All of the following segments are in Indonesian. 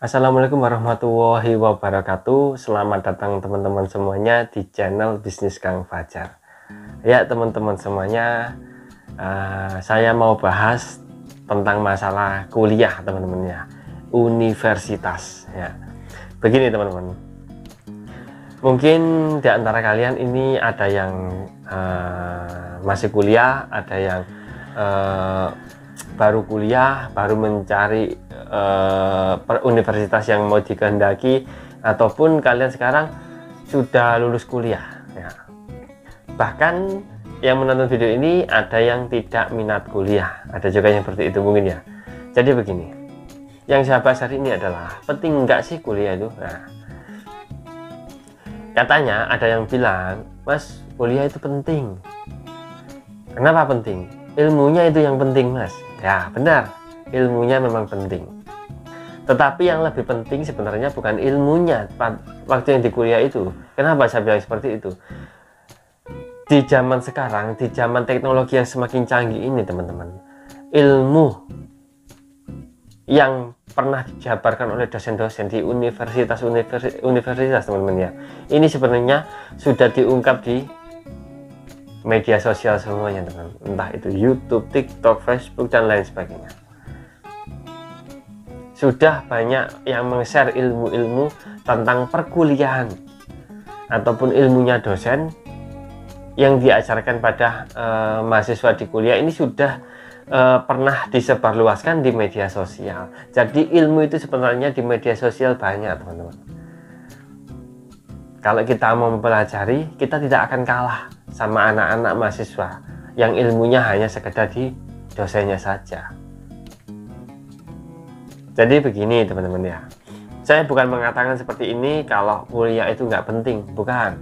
Assalamualaikum warahmatullahi wabarakatuh. Selamat datang teman-teman semuanya di channel Bisnis Kang Fajar. Ya teman-teman semuanya, saya mau bahas tentang masalah kuliah teman-teman ya, universitas ya. Begini teman-teman, mungkin di antara kalian ini ada yang masih kuliah, ada yang baru kuliah, baru mencari universitas yang mau dikehendaki, ataupun kalian sekarang sudah lulus kuliah ya. Bahkan yang menonton video ini ada yang tidak minat kuliah, ada juga yang seperti itu mungkin ya. Jadi begini, yang saya bahas hari ini adalah penting nggak sih kuliah itu. Nah, katanya ada yang bilang, Mas, kuliah itu penting. Kenapa penting? Ilmunya itu yang penting, Mas. Ya benar, ilmunya memang penting. Tetapi yang lebih penting sebenarnya bukan ilmunya waktu yang di kuliah itu. Kenapa saya bilang seperti itu? Di zaman sekarang, di zaman teknologi yang semakin canggih ini teman-teman, ilmu yang pernah dijabarkan oleh dosen-dosen di universitas teman-teman ya, ini sebenarnya sudah diungkap di media sosial semuanya teman, entah itu YouTube, TikTok, Facebook dan lain sebagainya. Sudah banyak yang meng-share ilmu-ilmu tentang perkuliahan ataupun ilmunya dosen yang diajarkan pada mahasiswa di kuliah ini sudah pernah disebarluaskan di media sosial. Jadi ilmu itu sebenarnya di media sosial banyak teman-teman. Kalau kita mau mempelajari, kita tidak akan kalah sama anak-anak mahasiswa yang ilmunya hanya sekedar di dosennya saja. Jadi begini teman-teman ya, saya bukan mengatakan seperti ini kalau kuliah itu nggak penting, bukan.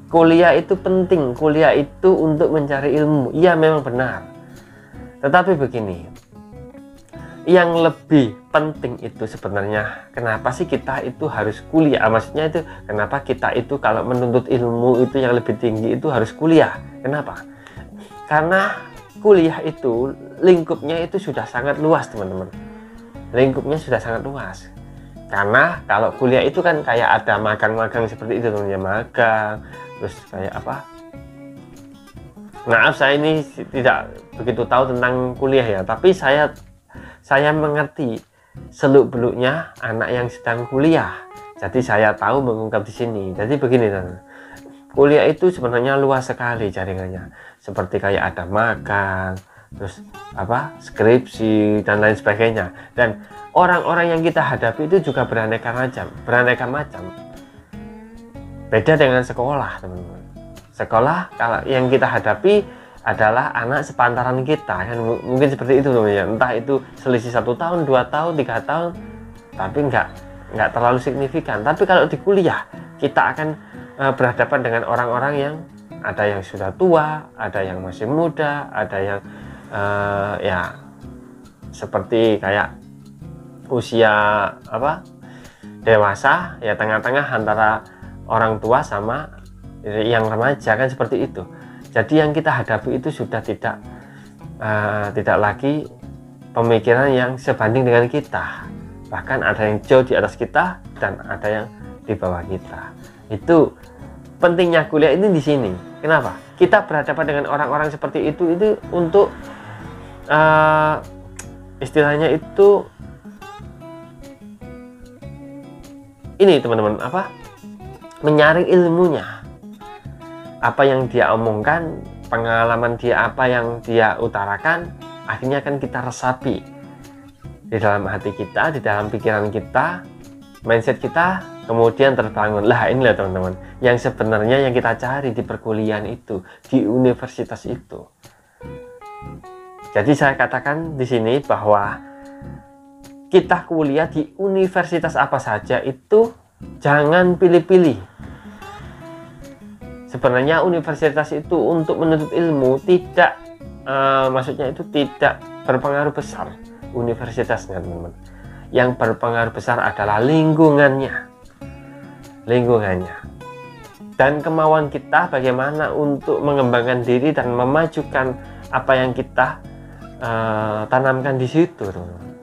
Kuliah itu penting, kuliah itu untuk mencari ilmu, iya memang benar. Tetapi begini, yang lebih penting itu sebenarnya, kenapa sih kita itu harus kuliah? Maksudnya itu, kenapa kita itu kalau menuntut ilmu itu yang lebih tinggi itu harus kuliah? Kenapa? Karena kuliah itu lingkupnya itu sudah sangat luas teman-teman. Lingkupnya sudah sangat luas. Karena kalau kuliah itu kan kayak ada magang-magang seperti itu teman-teman, magang, terus kayak apa? Maaf, saya ini tidak begitu tahu tentang kuliah ya, tapi saya mengerti seluk-beluknya anak yang sedang kuliah. Jadi saya tahu mengungkap di sini. Jadi begini teman, kuliah itu sebenarnya luas sekali jaringannya. Seperti kayak ada magang, terus apa, skripsi dan lain sebagainya. Dan orang-orang yang kita hadapi itu juga beraneka macam. Beda dengan sekolah teman-teman. Sekolah kalau yang kita hadapi adalah anak sepantaran kita kan, mungkin seperti itu ya, entah itu selisih 1 tahun, 2 tahun, 3 tahun, tapi nggak terlalu signifikan. Tapi kalau di kuliah kita akan berhadapan dengan orang-orang yang ada yang sudah tua, ada yang masih muda, ada yang ya seperti kayak usia apa, dewasa ya, tengah-tengah antara orang tua sama yang remaja kan, seperti itu. Jadi yang kita hadapi itu sudah tidak lagi pemikiran yang sebanding dengan kita, bahkan ada yang jauh di atas kita dan ada yang di bawah kita. Itu pentingnya kuliah ini di sini. Kenapa? Kita berhadapan dengan orang-orang seperti itu untuk istilahnya itu ini teman-teman, apa, menyaring ilmunya, apa yang dia omongkan, pengalaman dia, apa yang dia utarakan, akhirnya kan kita resapi di dalam hati kita, di dalam pikiran kita, mindset kita, kemudian terbangun. Lah inilah teman-teman yang sebenarnya yang kita cari di perkuliahan itu, di universitas itu. Jadi saya katakan di sini bahwa kita kuliah di universitas apa saja itu jangan pilih-pilih. Sebenarnya universitas itu untuk menuntut ilmu tidak maksudnya itu tidak berpengaruh besar universitasnya teman-teman. Yang berpengaruh besar adalah lingkungannya dan kemauan kita bagaimana untuk mengembangkan diri dan memajukan apa yang kita tanamkan di situ teman-teman.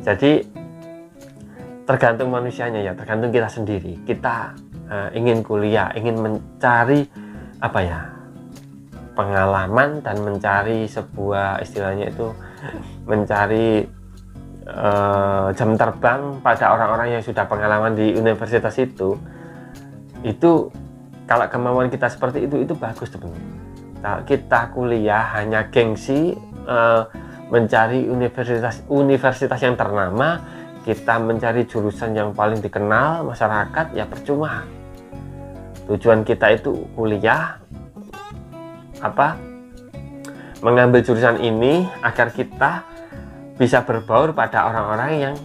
Jadi tergantung manusianya ya, tergantung kita sendiri. Kita ingin kuliah, ingin mencari apa ya, pengalaman dan mencari sebuah, istilahnya itu mencari jam terbang pada orang-orang yang sudah pengalaman di universitas itu kalau kemauan kita seperti itu bagus teman-teman. Kalau kita kuliah hanya gengsi mencari universitas yang ternama, kita mencari jurusan yang paling dikenal masyarakat, ya percuma. Tujuan kita itu kuliah mengambil jurusan ini agar kita bisa berbaur pada orang-orang yang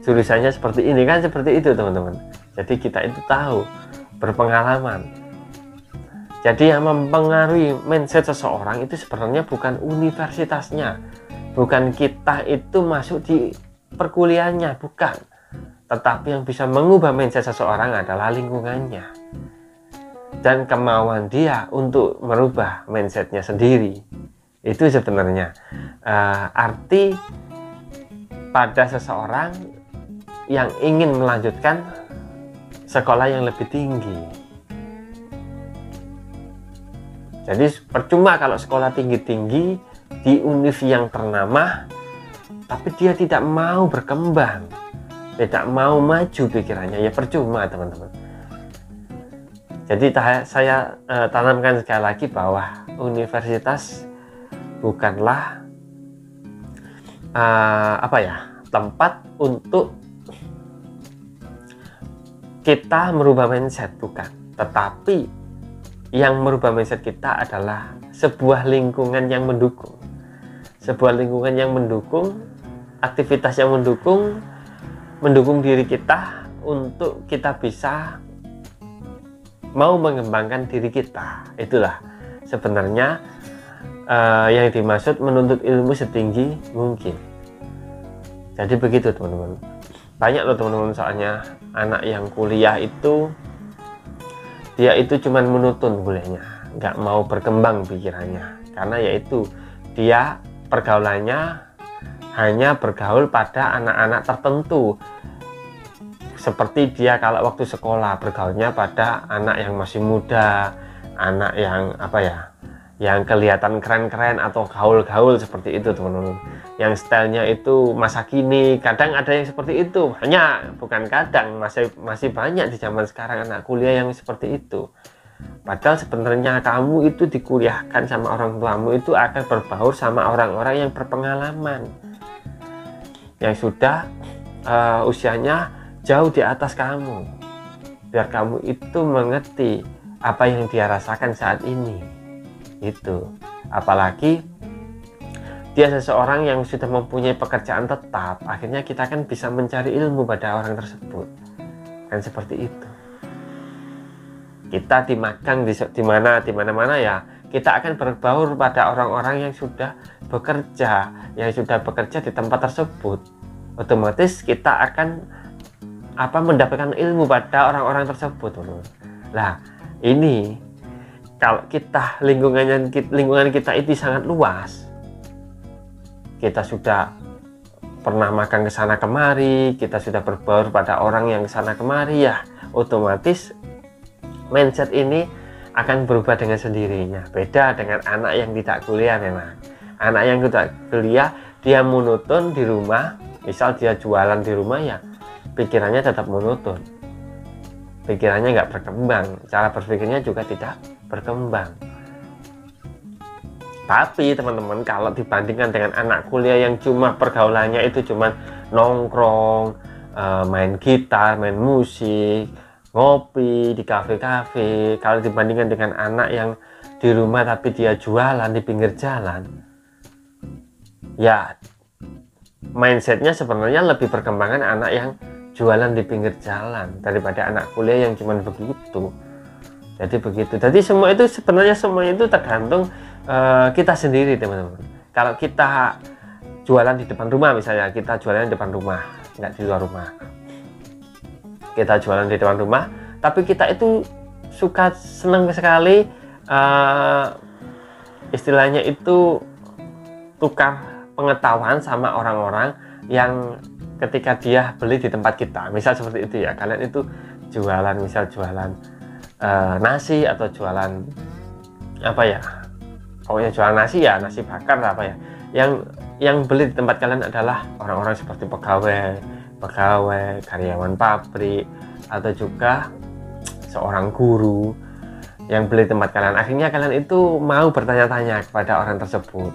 jurusannya seperti ini, kan seperti itu teman-teman. Jadi kita itu tahu, berpengalaman. Jadi yang mempengaruhi mindset seseorang itu sebenarnya bukan universitasnya, bukan kita itu masuk di perkuliahannya, bukan. Tetapi yang bisa mengubah mindset seseorang adalah lingkungannya dan kemauan dia untuk merubah mindsetnya sendiri. Itu sebenarnya arti pada seseorang yang ingin melanjutkan sekolah yang lebih tinggi. Jadi percuma kalau sekolah tinggi-tinggi di univ yang ternama, tapi dia tidak mau berkembang, tidak mau maju pikirannya, ya percuma teman-teman. Jadi saya tanamkan sekali lagi bahwa universitas bukanlah tempat untuk kita merubah mindset, bukan. Tetapi yang merubah mindset kita adalah sebuah lingkungan yang mendukung, sebuah lingkungan yang mendukung, aktivitas yang mendukung diri kita untuk kita bisa mau mengembangkan diri kita. Itulah sebenarnya yang dimaksud menuntut ilmu setinggi mungkin. Jadi begitu teman-teman. Banyak loh teman-teman, soalnya anak yang kuliah itu dia itu cuman menutun kuliahnya, nggak mau berkembang pikirannya, karena yaitu dia pergaulannya hanya bergaul pada anak-anak tertentu. Seperti dia kalau waktu sekolah bergaulnya pada anak yang masih muda, anak yang yang kelihatan keren-keren atau gaul-gaul seperti itu teman-teman, yang stylenya itu masa kini. Kadang ada yang seperti itu, banyak, bukan kadang, masih banyak di zaman sekarang anak kuliah yang seperti itu. Padahal sebenarnya kamu itu dikuliahkan sama orang tuamu itu akan berbaur sama orang-orang yang berpengalaman, yang sudah usianya jauh di atas kamu, biar kamu itu mengerti apa yang dia rasakan saat ini. Itu apalagi dia seseorang yang sudah mempunyai pekerjaan tetap, akhirnya kita kan bisa mencari ilmu pada orang tersebut, kan seperti itu. Kita dimagang di mana-mana ya, kita akan berbaur pada orang-orang yang sudah bekerja, di tempat tersebut. Otomatis kita akan mendapatkan ilmu pada orang-orang tersebut. Nah, ini kalau kita lingkungan kita itu sangat luas, kita sudah pernah makan ke sana kemari, kita sudah berbaur pada orang yang ke sana kemari, ya otomatis mindset ini akan berubah dengan sendirinya. Beda dengan anak yang tidak kuliah. Memang anak yang tidak kuliah, dia monoton di rumah, misal dia jualan di rumah, ya pikirannya tetap monoton, pikirannya nggak berkembang, cara berpikirnya juga tidak berkembang. Tapi teman-teman, kalau dibandingkan dengan anak kuliah yang cuma pergaulannya itu cuma nongkrong, main gitar, main musik, ngopi di kafe-kafe, kalau dibandingkan dengan anak yang di rumah tapi dia jualan di pinggir jalan, ya mindsetnya sebenarnya lebih berkembangan anak yang jualan di pinggir jalan daripada anak kuliah yang cuma begitu. Jadi begitu. Jadi semua itu tergantung kita sendiri teman-teman. Kalau kita jualan di depan rumah, misalnya kita jualan di depan rumah, nggak di luar rumah, kita jualan di depan rumah, tapi kita itu senang sekali, istilahnya itu tukar pengetahuan sama orang-orang yang ketika dia beli di tempat kita, misal seperti itu ya, kalian itu jualan, misal jualan nasi atau jualan apa ya, pokoknya jualan nasi ya, nasi bakar apa ya, yang beli di tempat kalian adalah orang-orang seperti pegawai, karyawan pabrik, atau juga seorang guru yang beli tempat kalian. Akhirnya kalian itu mau bertanya-tanya kepada orang tersebut,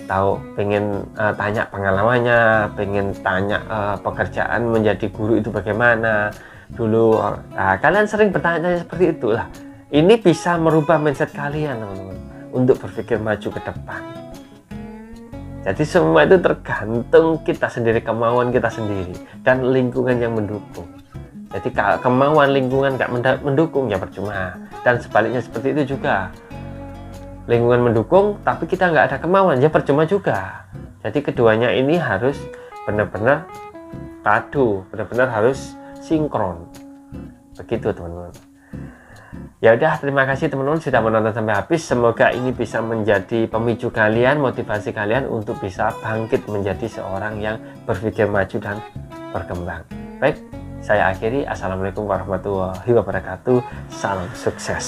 tahu, pengen tanya pengalamannya, pengen tanya pekerjaan menjadi guru itu bagaimana dulu. Nah, kalian sering bertanya seperti itulah. Ini bisa merubah mindset kalian, teman-teman, untuk berpikir maju ke depan. Jadi semua itu tergantung kita sendiri, kemauan kita sendiri, dan lingkungan yang mendukung. Jadi kalau kemauan lingkungan nggak mendukung ya percuma, dan sebaliknya seperti itu juga. Lingkungan mendukung tapi kita nggak ada kemauan ya percuma juga. Jadi keduanya ini harus benar-benar padu, benar-benar harus sinkron. Begitu teman-teman. Ya udah, terima kasih teman-teman sudah menonton sampai habis. Semoga ini bisa menjadi pemicu kalian, motivasi kalian untuk bisa bangkit menjadi seorang yang berpikir maju dan berkembang. Baik, saya akhiri. Assalamualaikum warahmatullahi wabarakatuh. Salam sukses.